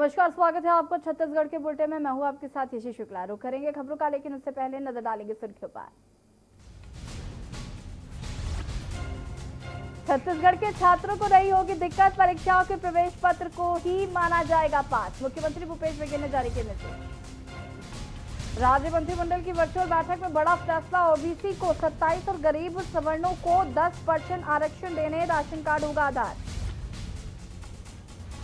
नमस्कार, स्वागत है आपको छत्तीसगढ़ के बुलेटिन में। मैं हूं आपके साथ यशी शुक्ला। रुक करेंगे खबरों का, लेकिन उससे पहले नजर डालेंगे सुर्खियों पर। छत्तीसगढ़ के छात्रों को नहीं होगी दिक्कत, परीक्षाओं के प्रवेश पत्र को ही माना जाएगा पास। मुख्यमंत्री भूपेश बघेल ने जारी किए निर्देश। राज्य मंत्रिमंडल की वर्चुअल बैठक में बड़ा फैसला। ओबीसी को 27 और गरीब सवर्णों को 10% आरक्षण देने राशन कार्ड होगा आधार।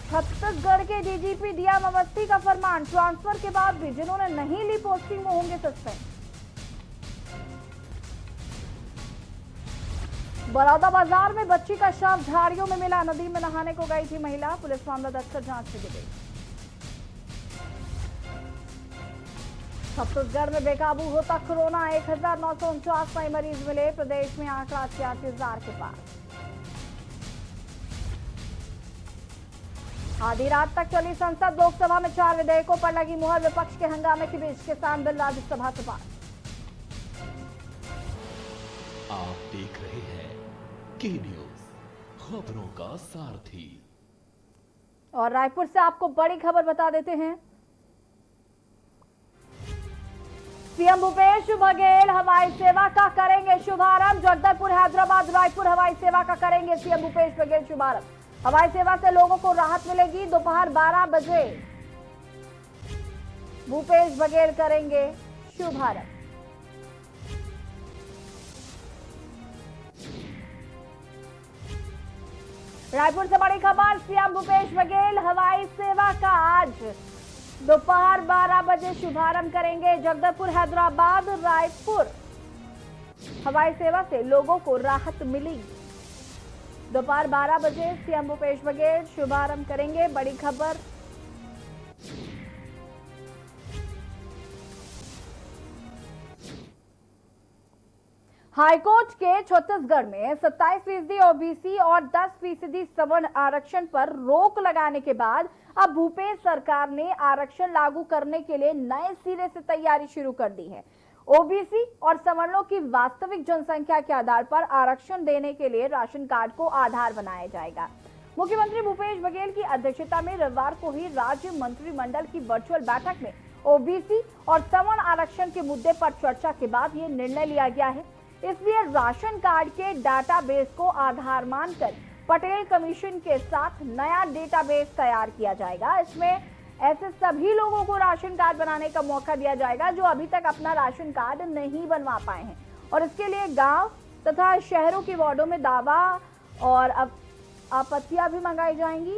छत्तीसगढ़ के डीजीपी डीएम अवस्थी का फरमान, ट्रांसफर के बाद भी जिन्होंने नहीं ली पोस्टिंग वो होंगे सस्पेंड। बलौदाबाजार में बच्ची का शव झाड़ियों में मिला। नदी में नहाने को गई थी महिला, पुलिस मामला दर्ज कर जांच में गई। छत्तीसगढ़ में बेकाबू होता कोरोना, 1949 नए मरीज मिले। प्रदेश में आंकड़ा 86,000 के पार। आधी रात तक चली संसद, लोकसभा में 4 विधेयकों पर लगी मुहर। विपक्ष के हंगामे के बीच किसान बिल राज्यसभा से पास। आप देख रहे हैं के न्यूज, खबरों का सारथी। और रायपुर से आपको बड़ी खबर बता देते हैं। सीएम भूपेश बघेल हवाई सेवा का करेंगे शुभारंभ। जगदलपुर, हैदराबाद, रायपुर हवाई सेवा का करेंगे सीएम भूपेश बघेल शुभारंभ। हवाई सेवा से लोगों को राहत मिलेगी। दोपहर 12 बजे भूपेश बघेल करेंगे शुभारंभ। रायपुर से बड़ी खबर, सीएम भूपेश बघेल हवाई सेवा का आज दोपहर 12 बजे शुभारंभ करेंगे। जगदलपुर, हैदराबाद, रायपुर हवाई सेवा से लोगों को राहत मिलेगी। दोपहर 12 बजे सीएम भूपेश बघेल शुभारंभ करेंगे। बड़ी खबर। हाईकोर्ट के छत्तीसगढ़ में 27% ओबीसी और 10% सवर्ण आरक्षण पर रोक लगाने के बाद अब भूपेश सरकार ने आरक्षण लागू करने के लिए नए सिरे से तैयारी शुरू कर दी है। ओबीसी और सवर्णों की वास्तविक जनसंख्या के आधार पर आरक्षण देने के लिए राशन कार्ड को आधार बनाया जाएगा। मुख्यमंत्री भूपेश बघेल की अध्यक्षता में रविवार को ही राज्य मंत्रिमंडल की वर्चुअल बैठक में ओबीसी और सवर्ण आरक्षण के मुद्दे पर चर्चा के बाद ये निर्णय लिया गया है। इसलिए राशन कार्ड के डाटाबेस को आधार मानकर पटेल कमीशन के साथ नया डेटाबेस तैयार किया जाएगा। इसमें ऐसे सभी लोगों को राशन कार्ड बनाने का मौका दिया जाएगा जो अभी तक अपना राशन कार्ड नहीं बनवा पाए हैं, और इसके लिए गांव तथा शहरों के वार्डों में दावा और आपत्तियां भी मंगाई जाएंगी।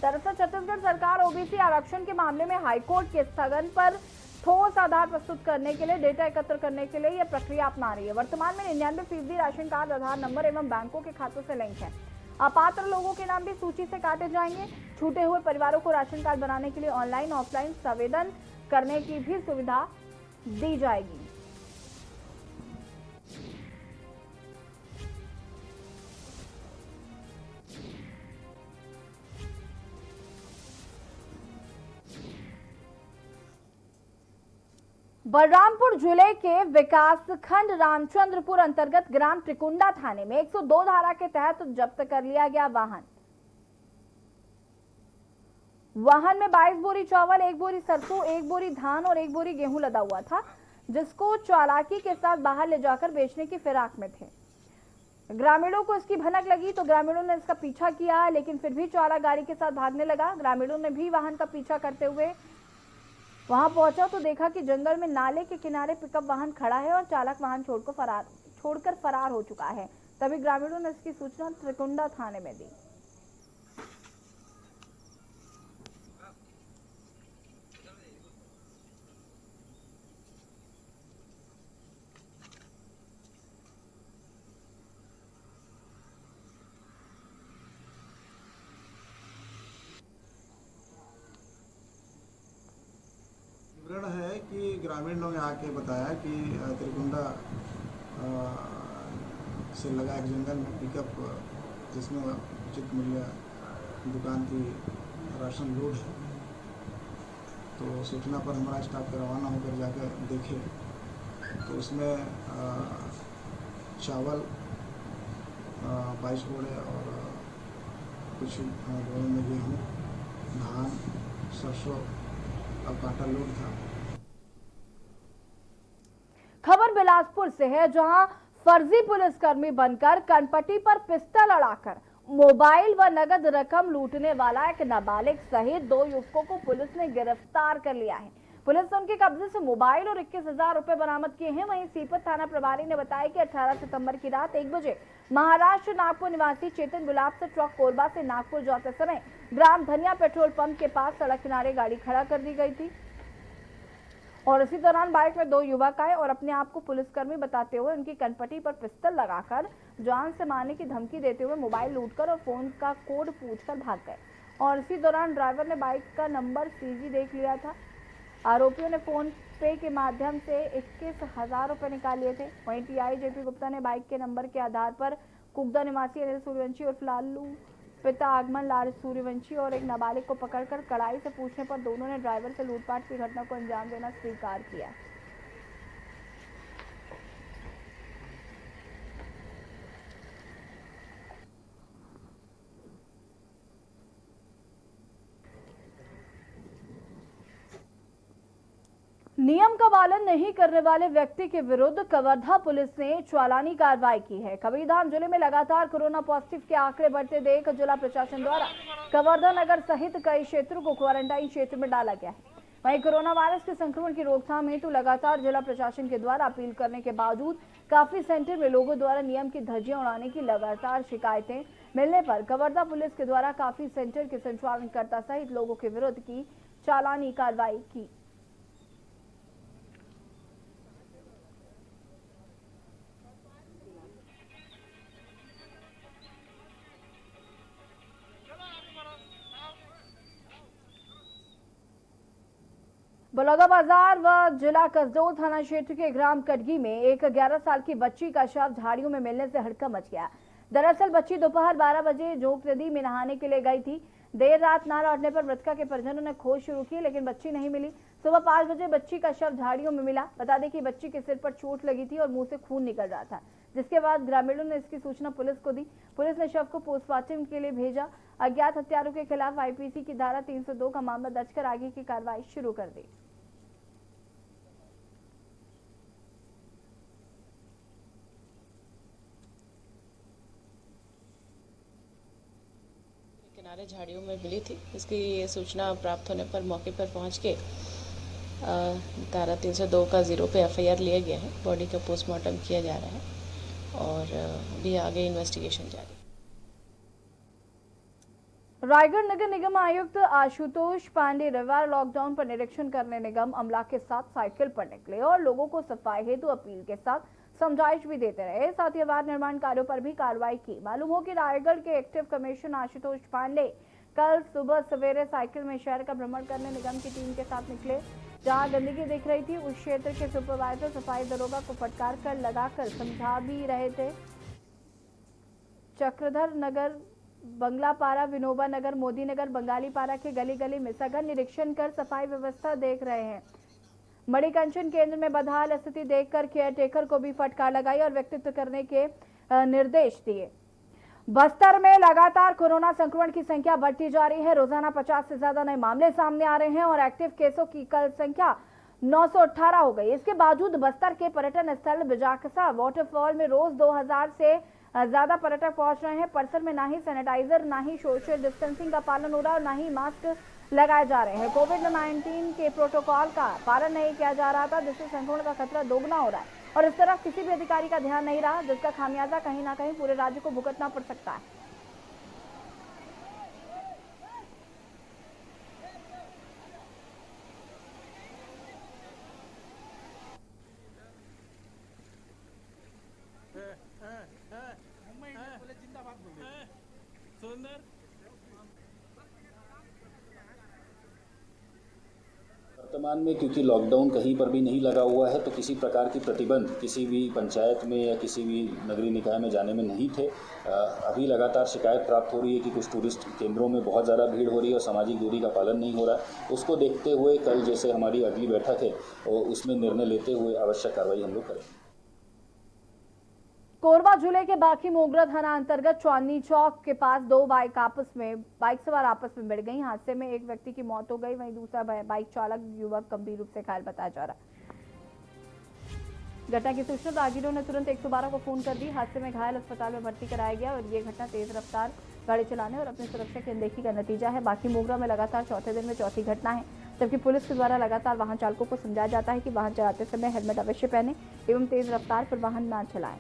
दरअसल छत्तीसगढ़ सरकार ओबीसी आरक्षण के मामले में हाईकोर्ट के स्थगन पर ठोस आधार प्रस्तुत करने के लिए डेटा एकत्र करने के लिए यह प्रक्रिया अपना रही है। वर्तमान में 99% राशन कार्ड आधार नंबर एवं बैंकों के खातों से लिंक है। अपात्र लोगों के नाम भी सूची से काटे जाएंगे। छूटे हुए परिवारों को राशन कार्ड बनाने के लिए ऑनलाइन ऑफलाइन संवेदन करने की भी सुविधा दी जाएगी। बलरामपुर जिले के विकास खंड रामचंद्रपुर अंतर्गत ग्राम त्रिकुंडा थाने में 102 धारा के तहत जब्त कर लिया गया वाहन में 22 बोरी चावल, 1 बोरी सरसों, 1 बोरी धान और 1 बोरी गेहूं लदा हुआ था, जिसको चालाकी के साथ बाहर ले जाकर बेचने की फिराक में थे। ग्रामीणों को इसकी भनक लगी तो ग्रामीणों ने इसका पीछा किया, लेकिन फिर भी चालक गाड़ी के साथ भागने लगा। ग्रामीणों ने भी वाहन का पीछा करते हुए वहां पहुंचा तो देखा कि जंगल में नाले के किनारे पिकअप वाहन खड़ा है और चालक वाहन छोड़कर फरार हो चुका है। तभी ग्रामीणों ने इसकी सूचना त्रिकुंडा थाने में दी। विवरण है कि ग्रामीण लोग आके बताया कि त्रिकुंडा से लगा एक जंगल में पिकअप जिसमें उचित मूल्य दुकान की राशन लोड है। तो सूचना पर हमारा स्टाफ का रवाना होकर जाकर देखे तो उसमें चावल 22 बोरे और कुछ घरों में गेहूँ, धान, सरसों और काटा लोड था। खबर बिलासपुर से है, जहां फर्जी पुलिसकर्मी बनकर कनपट्टी पर पिस्टल अड़ाकर मोबाइल व नगद रकम लूटने वाला एक नाबालिग सहित 2 युवकों को पुलिस ने गिरफ्तार कर लिया है। पुलिस ने उनके कब्जे से मोबाइल और 21,000 रुपए बरामद किए हैं। वहीं सीपत थाना प्रभारी ने बताया कि 18 सितंबर की रात 1 बजे महाराष्ट्र नागपुर निवासी चेतन गुलाब से ट्रक कोरबा से नागपुर जाते समय ग्राम धनिया पेट्रोल पंप के पास सड़क किनारे गाड़ी खड़ा कर दी गई थी और इसी दौरान बाइक में 2 युवक आए और अपने आप को पुलिसकर्मी बताते हुए उनकी कनपट्टी पर पिस्टल लगाकर जान से मारने की धमकी देते हुए मोबाइल लूटकर और फोन का कोड पूछकर भाग गए और इसी दौरान ड्राइवर ने बाइक का नंबर सीजी देख लिया था। आरोपियों ने फोन पे के माध्यम से 21,000 रुपए निकाल लिए थे। वहीं टीआई जेपी गुप्ता ने बाइक के नंबर के आधार पर कुगदा निवासी अनिल सूर्यवंशी और लालू पिता आगमन लाल सूर्यवंशी और एक नाबालिग को पकड़कर कड़ाई से पूछने पर दोनों ने ड्राइवर से लूटपाट की घटना को अंजाम देना स्वीकार किया। नियम का पालन नहीं करने वाले व्यक्ति के विरुद्ध कवर्धा पुलिस ने चालानी कार्रवाई की है। कबीरधाम जिले में लगातार कोरोना पॉजिटिव के आंकड़े बढ़ते देख जिला प्रशासन द्वारा कवर्धा नगर सहित कई क्षेत्रों को क्वारंटाइन क्षेत्र में डाला गया है। वहीं कोरोना वायरस के संक्रमण की रोकथाम हेतु लगातार जिला प्रशासन के द्वारा अपील करने के बावजूद काफी सेंटर में लोगों द्वारा नियम की धज्जियां उड़ाने की लगातार शिकायतें मिलने पर कवर्धा पुलिस के द्वारा काफी सेंटर के संचालनकर्ता सहित लोगों के विरुद्ध की चालानी कार्रवाई की। बलौदाबाजार व जिला कसडोल थाना क्षेत्र के ग्राम कटगी में एक 11 साल की बच्ची का शव झाड़ियों में मिलने से हड़कंप मच गया। दरअसल बच्ची दोपहर 12 बजे जोक नदी में नहाने के लिए गई थी। देर रात ना लौटने पर मृतका के परिजनों ने खोज शुरू की, लेकिन बच्ची नहीं मिली। सुबह 5 बजे बच्ची का शव झाड़ियों में मिला। बता दें कि बच्ची के सिर पर चोट लगी थी और मुंह से खून निकल रहा था, जिसके बाद ग्रामीणों ने इसकी सूचना पुलिस को दी। पुलिस ने शव को पोस्टमार्टम के लिए भेजा। अज्ञात हत्यारों के खिलाफ आईपीसी की धारा 302 का मामला दर्ज कर आगे की कार्रवाई शुरू कर दी। किनारे झाड़ियों में मिली थी। इसकी ये सूचना प्राप्त होने पर मौके पर पहुंच के धारा 302 का 0 पे एफआईआर लिया गया है। बॉडी का पोस्टमार्टम किया जा रहा है और भी आगे इन्वेस्टिगेशन जारी। रायगढ़ नगर निगम आयुक्त आशुतोष पांडे रविवार लॉकडाउन पर निरीक्षण करने निगम अमला के साथ साइकिल पर निकले और लोगों को सफाई हेतु अपील के साथ समझाइश भी देते रहे। साथ ही अवैध निर्माण कार्यों पर भी कार्रवाई की। मालूम हो कि रायगढ़ के एक्टिव कमिश्नर आशुतोष पांडे कल सुबह सवेरे साइकिल में शहर का भ्रमण करने निगम की टीम के साथ निकले। जहां गंदगी दिख रही थी उस क्षेत्र के सुपरवाइजर सफाई दरोगा को फटकार कर लगाकर समझा भी रहे थे। चक्रधर नगर, बंगलापारा, विनोबा नगर, मोदी नगर, बंगाली पारा के गली गली में सघन निरीक्षण कर सफाई व्यवस्था देख रहे हैं। मणिकंचन केंद्र में बदहाल स्थिति देखकर केयरटेकर को भी फटकार लगाई और व्यक्तित्व करने के निर्देश दिए। बस्तर में लगातार कोरोना संक्रमण की संख्या बढ़ती जा रही है। रोजाना 50 से ज्यादा नए मामले सामने आ रहे हैं और एक्टिव केसों की कल संख्या 918 हो गई। इसके बावजूद बस्तर के पर्यटन स्थल बिजाकसा वाटरफॉल में रोज 2000 से ज्यादा पर्यटक पहुंच रहे हैं। परिसर में ना ही सैनिटाइजर, ना ही सोशल डिस्टेंसिंग का पालन हो रहा है और ना ही मास्क लगाए जा रहे हैं। कोविड-19 के प्रोटोकॉल का पालन नहीं किया जा रहा था, जिससे संक्रमण का खतरा दोगुना हो रहा है और इस तरफ किसी भी अधिकारी का ध्यान नहीं रहा, जिसका खामियाजा कहीं ना कहीं पूरे राज्य को भुगतना पड़ सकता है। वर्तमान में क्योंकि लॉकडाउन कहीं पर भी नहीं लगा हुआ है, तो किसी प्रकार की प्रतिबंध किसी भी पंचायत में या किसी भी नगरीय निकाय में जाने में नहीं थे। अभी लगातार शिकायत प्राप्त हो रही है कि कुछ टूरिस्ट केंद्रों में बहुत ज़्यादा भीड़ हो रही है और सामाजिक दूरी का पालन नहीं हो रहा है। उसको देखते हुए कल जैसे हमारी अगली बैठक है और उसमें निर्णय लेते हुए आवश्यक कार्रवाई हम लोग करें। कोरबा जिले के बाकी मोगरा थाना अंतर्गत चांदनी चौक के पास दो बाइक सवार आपस में भिड़ गई। हादसे में एक व्यक्ति की मौत हो गई, वहीं दूसरा बाइक चालक युवक गंभीर रूप से घायल बताया जा रहा है। घटना की सूचना राहगीरों ने तुरंत 112 को फोन कर दी। हादसे में घायल अस्पताल में भर्ती कराया गया और ये घटना तेज रफ्तार गाड़ी चलाने और अपनी सुरक्षा की अनदेखी का नतीजा है। बाकी मोगरा में लगातार चौथे दिन में चौथी घटना है, जबकि पुलिस के द्वारा लगातार वाहन चालकों को समझाया जाता है कि वाहन चलाते समय हेलमेट अवश्य पहने एवं तेज रफ्तार पर वाहन न चलाएं।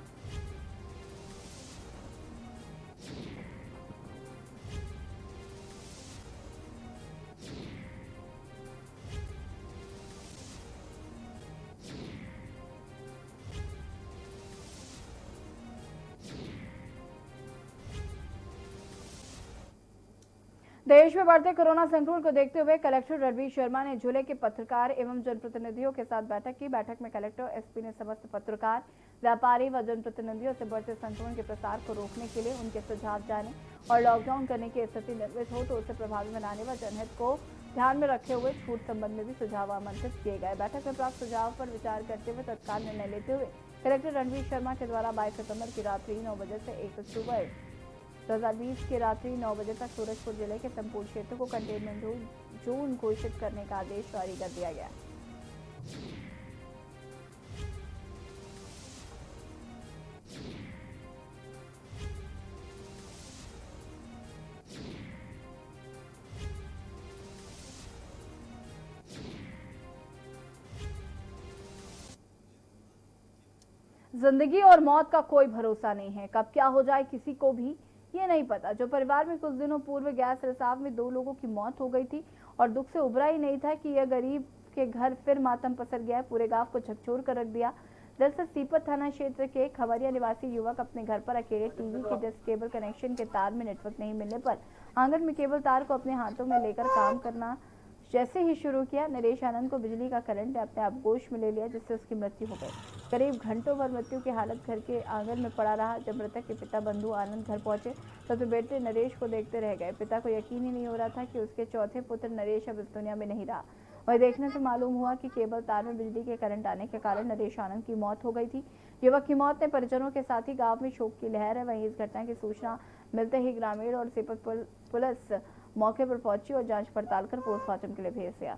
देश में बढ़ते कोरोना संक्रमण को देखते हुए कलेक्टर रणवीर शर्मा ने जिले के पत्रकार एवं जनप्रतिनिधियों के साथ बैठक की। बैठक में कलेक्टर एसपी ने समस्त पत्रकार, व्यापारी व जनप्रतिनिधियों से बढ़ते संक्रमण के प्रसार को रोकने के लिए उनके सुझाव जाने और लॉकडाउन करने की स्थिति निर्मित हो तो उसे प्रभावी बनाने व जनहित को ध्यान में रखते हुए छूट संबंध में भी सुझाव आमंत्रित किए गए। बैठक में प्राप्त सुझाव पर विचार करते हुए तत्काल निर्णय लेते हुए कलेक्टर रणवीर शर्मा के द्वारा 22 सितंबर की रात्रि 9 बजे से 1 अक्टूबर 2020 की रात्रि 9 बजे तक सूरजपुर जिले के संपूर्ण क्षेत्र को कंटेनमेंट जोन घोषित करने का आदेश जारी कर दिया गया। जिंदगी और मौत का कोई भरोसा नहीं है, कब क्या हो जाए किसी को भी ये नहीं पता। जो परिवार में कुछ दिनों पूर्व गैस रिसाव में 2 लोगों की मौत हो गई थी और दुख से उबरा ही नहीं था कि यह गरीब के घर फिर मातम पसर गया है, पूरे गांव को झकझोर कर रख दिया। दरअसल सीपत थाना क्षेत्र के खवरिया निवासी युवक अपने घर पर अकेले टीवी की डिश केबल कनेक्शन के तार में नेटवर्क नहीं मिलने पर आंगन में केबल तार को अपने हाथों में लेकर काम करना जैसे ही शुरू किया, नरेश आनंद को बिजली का करंट ने अपने आप गोश में ले लिया, जिससे उसकी मृत्यु हो गई। करीब घंटों भर मृत्यु की हालत घर के आंगन में पड़ा रहा। जब मृतक के पिता बंधु आनंद घर पहुंचे तब तो बेटे नरेश को देखते रह गए। पिता को यकीन ही नहीं हो रहा था कि उसके चौथे पुत्र नरेश अब इस दुनिया में नहीं रहा। वही देखने से मालूम हुआ कि केबल तार में बिजली के करंट आने के कारण नरेश आनंद की मौत हो गई थी। युवक की मौत ने परिजनों के साथ ही गाँव में शोक की लहर है। वहीं इस घटना की सूचना मिलते ही ग्रामीण और सीपत पुलिस मौके पर पहुंची और जांच पड़ताल कर पोस्टमार्टम के लिए भेज दिया।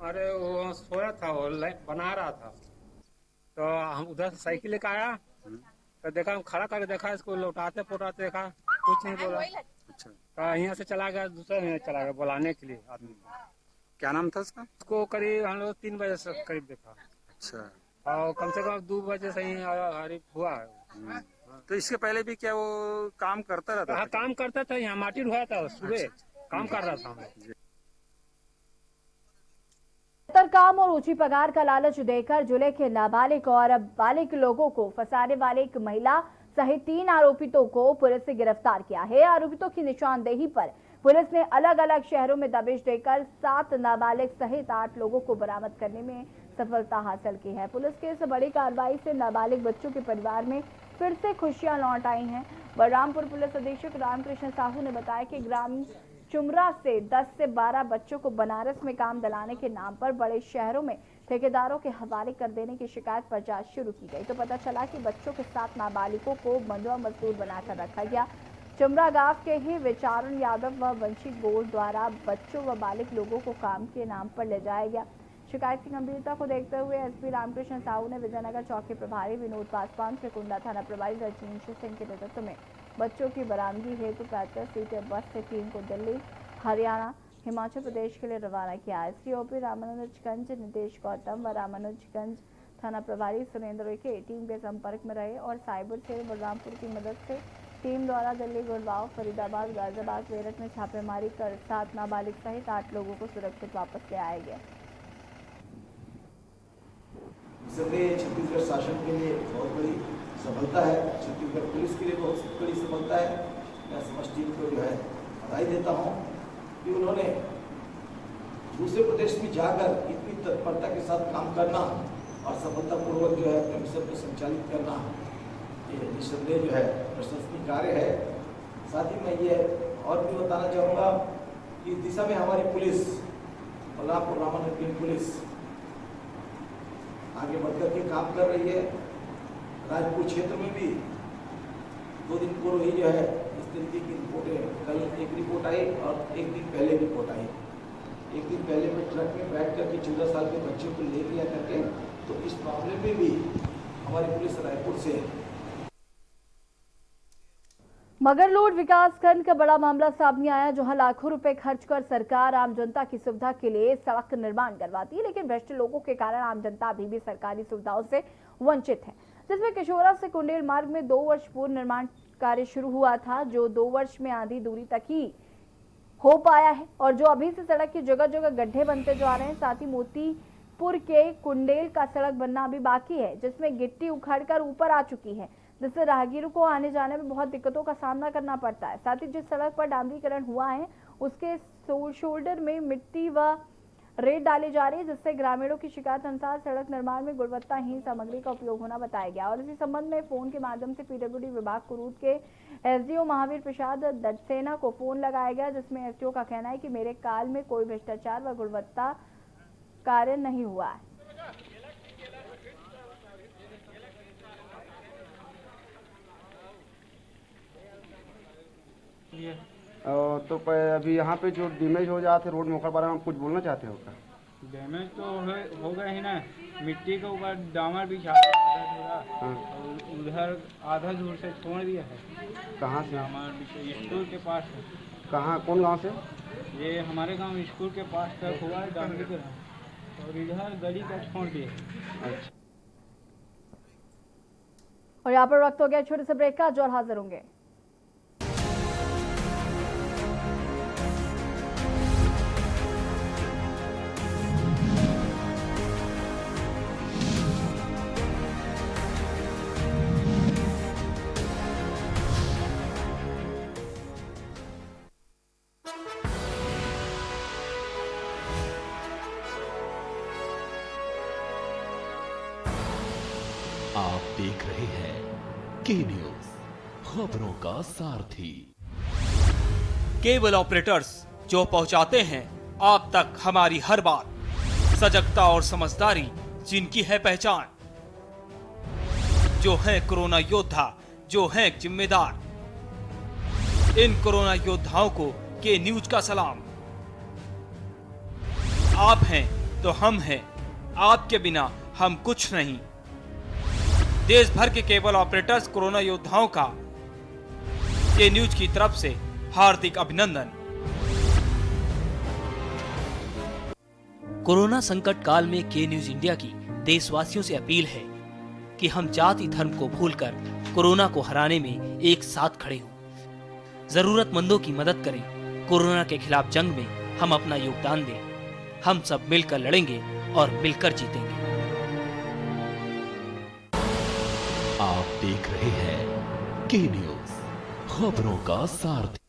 अरे वो सोया था, वो बना रहा था तो हम उधर से साइकिल लेकर आया तो देखा, हम खड़ा करके देखा, इसको लौटाते पोटाते देखा, कुछ नहीं बोला। अच्छा, तो यहाँ से चला गया, दूसरा यहाँ चला गया बुलाने के लिए आदमी को। क्या नाम था उसका? उसको करीब हम लोग 3 बजे से करीब देखा। अच्छा, और कम से कम 2 बजे से ही हरीफ हुआ है। तो इसके पहले भी क्या वो काम करता रहता हाँ, था? काम करता था, यहाँ माटी ढोया था, सुबह काम कर रहा था हम लोग। काम और ऊंची पगार का लालच देकर जिले के नाबालिग और बालिग लोगों को फंसाने वाले एक महिला सहित 3 आरोपितों को पुलिस ने गिरफ्तार किया है। आरोपितों की निशानदेही पर पुलिस ने अलग अलग शहरों में दबिश देकर 7 नाबालिग सहित 8 लोगों को बरामद करने में सफलता हासिल की है। पुलिस की इस बड़ी कार्रवाई से नाबालिग बच्चों के परिवार में फिर से खुशियां लौट आई हैं। बलरामपुर पुलिस अधीक्षक रामकृष्ण साहू ने बताया कि ग्राम चुमरा से 10 से 12 बच्चों को बनारस में काम दिलाने के नाम पर बड़े शहरों में ठेकेदारों के हवाले कर देने की शिकायत पर जांच शुरू की गई तो पता चला कि बच्चों के साथ नाबालिगों को बंधुआ मजदूर बनाकर रखा गया। चुमरा गांव के ही विचारण यादव व वंशी गोल द्वारा बच्चों व बालिग लोगों को काम के नाम पर ले जाया गया। शिकायत की गंभीरता को देखते हुए एसपी रामकृष्ण साहू ने विजयनगर चौकी प्रभारी विनोद पासवान, त्रिकुंडा थाना प्रभारी रजनीश सिंह के नेतृत्व में बच्चों की बरामदगी हेतु 35 सीटें बस से टीम को दिल्ली, हरियाणा, हिमाचल प्रदेश के लिए रवाना किया। एसडीओपी रामानुजगंज निदेश गौतम व रामानुजगंज थाना प्रभारी सुरेंद्र के टीम के संपर्क में रहे और साइबर सेल बलरामपुर की मदद से टीम द्वारा दिल्ली, गुड़गांव, फरीदाबाद, गाजियाबाद, मेरठ में छापेमारी कर 7 नाबालिग सहित 8 लोगों को सुरक्षित वापस ले आए गए। छत्तीसगढ़ शासन के लिए बहुत बड़ी सफलता है, छत्तीसगढ़ पुलिस के लिए बहुत बड़ी सफलता है। मैं समस्त टीम को जो है बधाई देता हूँ कि उन्होंने दूसरे प्रदेश में जाकर इतनी तत्परता के साथ काम करना और सफलतापूर्वक जो है अपने मिशन को संचालित करना ये निस्संदेह जो है प्रशंसनीय कार्य है। साथ ही मैं ये और भी बताना चाहूँगा कि इस दिशा में हमारी पुलिस, बलरामपुर रामानगरी पुलिस आगे बढ़कर के काम कर रही है। राजपुर क्षेत्र में भी 2 दिन पूर्व ही जो है इस तरीके की रिपोर्टें, कल एक रिपोर्ट आई और एक दिन पहले रिपोर्ट आई। एक दिन पहले मैं ट्रक में बैठ करके 14 साल के बच्चे को ले लिया करके, तो इस मामले में भी हमारी पुलिस रायपुर से। मगरलोड विकासखंड का बड़ा मामला सामने आया, जहां लाखों रुपए खर्च कर सरकार आम जनता की सुविधा के लिए सड़क निर्माण करवाती है, लेकिन भ्रष्ट लोगों के कारण आम जनता अभी भी सरकारी सुविधाओं से वंचित है। जिसमें किशोरा से कुंडेल मार्ग में 2 वर्ष पूर्व निर्माण कार्य शुरू हुआ था, जो 2 वर्ष में आधी दूरी तक ही हो पाया है और जो अभी से सड़क की जगह जगह गड्ढे बनते जा रहे हैं। साथ ही मोतीपुर के कुंडेल का सड़क बनना अभी बाकी है, जिसमें गिट्टी उखड़कर ऊपर आ चुकी है, जिससे राहगीरों को आने जाने में बहुत दिक्कतों का सामना करना पड़ता है। साथ ही जिस सड़क पर डामरीकरण हुआ है उसके शोल्डर में मिट्टी व रेत डाली जा रही है, जिससे ग्रामीणों की शिकायत अनुसार सड़क निर्माण में गुणवत्ताहीन सामग्री का उपयोग होना बताया गया। और इसी संबंध में फोन के माध्यम से पीडब्ल्यूडी विभाग कुरूद के एसडीओ महावीर प्रसाद दत्सेना को फोन लगाया गया, जिसमें एसडीओ का कहना है कि मेरे काल में कोई भ्रष्टाचार व गुणवत्ता कार्य नहीं हुआ है। तो अभी यहाँ पे जो डैमेज हो जाते रोड में, बारे में आप कुछ बोलना चाहते हो क्या? डैमेज तो हो गए ही ना, मिट्टी के ऊपर डामर बिछा और उधर आधा दूर से छोड़ दिया है। कहाँ से? डामर स्कूल के पास है। कहाँ, कौन गांव से? ये हमारे गांव स्कूल के पास तक हुआ है डामरीकरण, और इधर गली का छोड़ दिया। अच्छा। और यहाँ पर वक्त हो गया छोटे से ब्रेक का, जो और हाजिर होंगे। आप देख रहे हैं के न्यूज, खबरों का सारथी। केबल ऑपरेटर्स जो पहुंचाते हैं आप तक हमारी हर बात, सजगता और समझदारी जिनकी है पहचान, जो है कोरोना योद्धा, जो है जिम्मेदार। इन कोरोना योद्धाओं को के न्यूज का सलाम। आप हैं तो हम हैं, आपके बिना हम कुछ नहीं। देश भर के केबल ऑपरेटर्स कोरोना योद्धाओं का के न्यूज की तरफ से हार्दिक अभिनंदन। कोरोना संकट काल में के न्यूज इंडिया की देशवासियों से अपील है कि हम जाति धर्म को भूलकर कोरोना को हराने में एक साथ खड़े हों। जरूरतमंदों की मदद करें। कोरोना के खिलाफ जंग में हम अपना योगदान दें। हम सब मिलकर लड़ेंगे और मिलकर जीतेंगे। आप देख रहे हैं के न्यूज, खबरों का सारथी।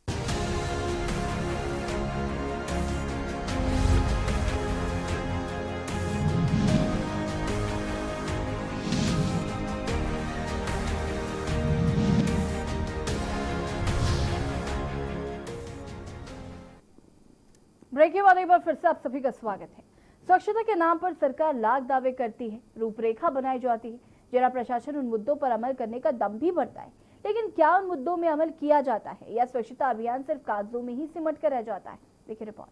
ब्रेक के बाद एक बार फिर से आप सभी का स्वागत है। स्वच्छता के नाम पर सरकार लाख दावे करती है, रूपरेखा बनाई जाती है, जिला प्रशासन उन मुद्दों पर अमल करने का दम भी भरता है, लेकिन क्या उन मुद्दों में अमल किया जाता है या स्वच्छता अभियान सिर्फ कागजों में ही सिमट कर रह जाता है? देखिए रिपोर्ट।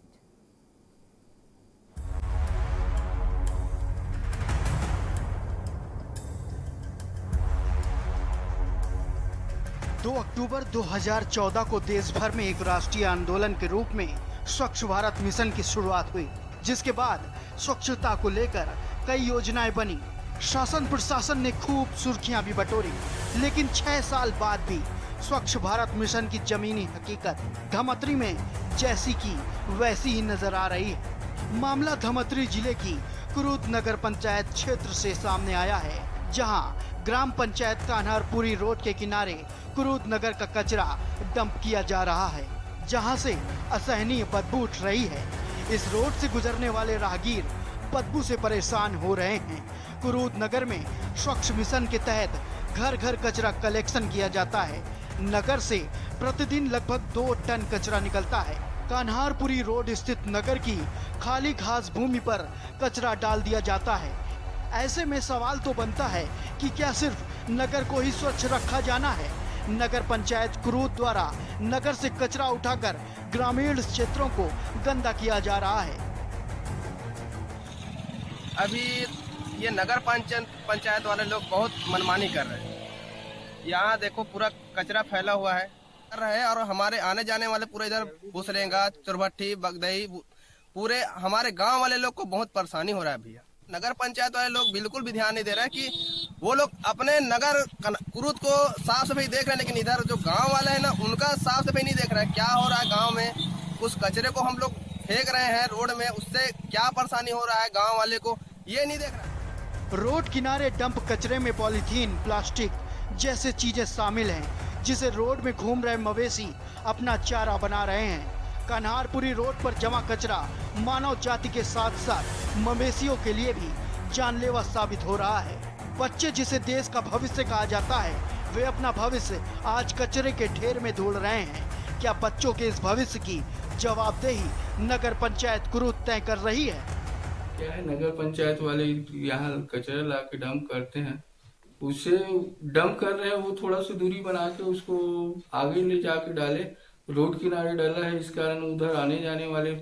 2 अक्टूबर 2014 को देश भर में एक राष्ट्रीय आंदोलन के रूप में स्वच्छ भारत मिशन की शुरुआत हुई, जिसके बाद स्वच्छता को लेकर कई योजनाएं बनी। शासन प्रशासन ने खूब सुर्खियां भी बटोरी, लेकिन 6 साल बाद भी स्वच्छ भारत मिशन की जमीनी हकीकत धमतरी में जैसी की वैसी ही नजर आ रही है। मामला धमतरी जिले की कुरूद नगर पंचायत क्षेत्र से सामने आया है, जहां ग्राम पंचायत कान्हारपुरी रोड के किनारे कुरूद नगर का कचरा डंप किया जा रहा है, जहां से असहनीय बदबू उठ रही है। इस रोड से गुजरने वाले राहगीर बदबू से परेशान हो रहे हैं। कुरूद नगर में स्वच्छ मिशन के तहत घर घर कचरा कलेक्शन किया जाता है। नगर से प्रतिदिन लगभग 2 टन कचरा निकलता है। कान्हारपुरी रोड स्थित नगर की खाली घास भूमि पर कचरा डाल दिया जाता है। ऐसे में सवाल तो बनता है कि क्या सिर्फ नगर को ही स्वच्छ रखा जाना है? नगर पंचायत कुरूद द्वारा नगर से कचरा उठाकर ग्रामीण क्षेत्रों को गंदा किया जा रहा है। अभी ये नगर पंचायत वाले लोग बहुत मनमानी कर रहे हैं। यहाँ देखो पूरा कचरा फैला हुआ है और हमारे आने जाने वाले पूरे इधर भूसरेंगा, चुरभट्टी, बगदई, पूरे हमारे गांव वाले लोग को बहुत परेशानी हो रहा है भैया। नगर पंचायत वाले लोग बिल्कुल भी ध्यान नहीं दे रहे कि वो लोग अपने नगर कुरूद को साफ सफाई देख रहे हैं, लेकिन इधर जो गांव वाले हैं ना उनका साफ सफाई नहीं देख रहे हैं। क्या हो रहा है गांव में, उस कचरे को हम लोग फेंक रहे हैं रोड में, उससे क्या परेशानी हो रहा है गांव वाले को ये नहीं देख रहा। रोड किनारे डंप कचरे में पॉलीथीन, प्लास्टिक जैसे चीजें शामिल हैं, जिसे रोड में घूम रहे मवेशी अपना चारा बना रहे हैं। कान्हारपुरी रोड पर जमा कचरा मानव जाति के साथ साथ मवेशियों के लिए भी जानलेवा साबित हो रहा है। बच्चे जिसे देश का भविष्य कहा जाता है, वे अपना भविष्य आज कचरे के ढेर में ढूंढ रहे हैं। क्या बच्चों के इस भविष्य की जवाबदेही नगर पंचायत कुरूद तय कर रही है? क्या है, नगर पंचायत वाले यहाँ कचरा ला के डंप करते हैं, उसे डंप कर रहे हैं, वो थोड़ा सा दूरी बना के उसको आगे ले जाके डाले। रोड किनारे डाला है, इस कारण उधर आने जाने वाले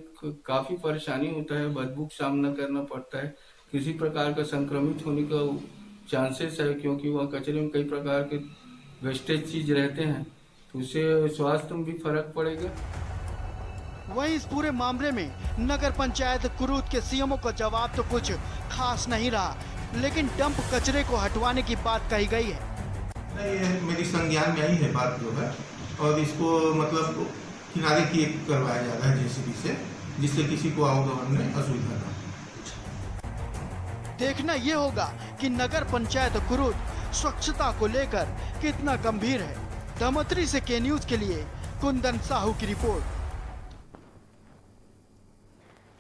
काफी परेशानी होता है, बदबू का सामना करना पड़ता है, किसी प्रकार का संक्रमित होने का चांसेस है, क्योंकि वह कचरे में कई प्रकार के वेस्टेज चीज रहते हैं, तो उससे स्वास्थ्य में भी फर्क पड़ेगा। वहीं इस पूरे मामले में नगर पंचायत कुरूद के सीएमओ का जवाब तो कुछ खास नहीं रहा, लेकिन डंप कचरे को हटवाने की बात कही गई है। नहीं, मेरी संज्ञान में आई है बात जो है, और इसको मतलब किनारे की करवाया जा रहा है जेसीबी से, जिससे किसी को आवागमन में असुविधा न हो। देखना ये होगा कि नगर पंचायत कुरूद स्वच्छता को लेकर कितना गंभीर है। धमतरी से के न्यूज के लिए कुंदन साहू की report.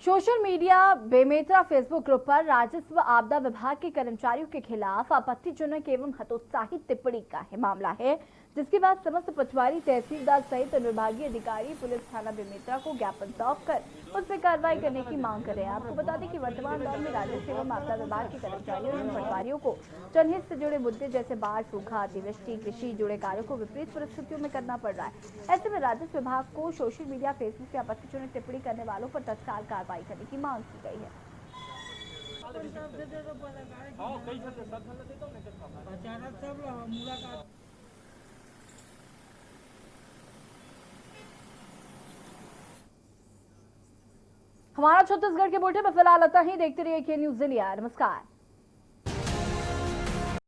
Social media Bemetara Facebook group पर राजस्व आपदा विभाग के कर्मचारियों के खिलाफ आपत्तिजनक एवं हतोत्साहित टिप्पणी का मामला है, जिसके बाद समस्त पटवारी, तहसीलदार सहित विभागीय अधिकारी पुलिस थाना बेमेतरा को ज्ञापन सौंपकर उस पर कार्रवाई करने की मांग कर रहे हैं। आपको बता दें कि वर्तमान दौर में राजस्व एवं आपदा विभाग के कर्मचारियों एवं पटवारियों को जनहित से जुड़े मुद्दे जैसे बाढ़, सूखा, अतिवृष्टि, कृषि जुड़े कार्यों को विपरीत परिस्थितियों में करना पड़ रहा है। ऐसे में राजस्व विभाग को सोशल मीडिया, फेसबुक पे आपत्तिजनक टिप्पणी करने वालों पर तत्काल कार्रवाई करने की मांग की गई है। हमारा छत्तीसगढ़ के बुलेटिन में फिलहाल इतना ही। देखते रहिए के न्यूज़ इंडिया। नमस्कार।